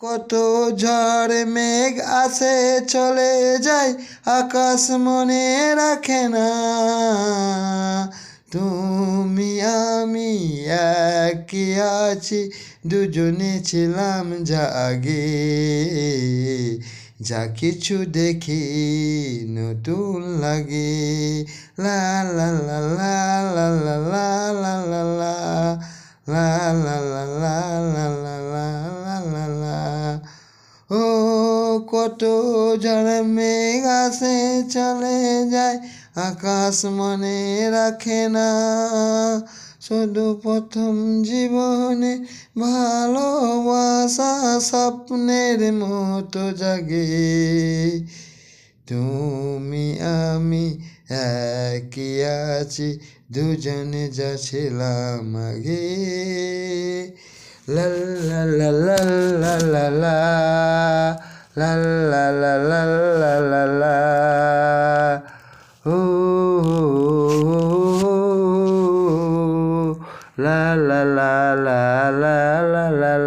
কত ঝড় মেঘ আসে চলে যায়, আকাশ মনে রাখে না। তুমি আমি একই আছি, দুজনে ছিলাম যা আগে। যা কিছু দেখি নতুন লাগে। লা লা লা লা লা লা লা লা লা লা লা লা লা লা লা লা লা লা। ও কত ঝড় মেঘ আসে চলে যায়, আকাশ মনে রাখে না। শুধু প্রথম জীবনে ভালোবাসা স্বপ্নের মতো জাগে। তুমি আমি একই আছি, দুজনে যা ছিলাম আগে। লা লা লা লা লা লা লা লা লা লা লা লা লা লা। ও লা লা লা লা লা লা লা।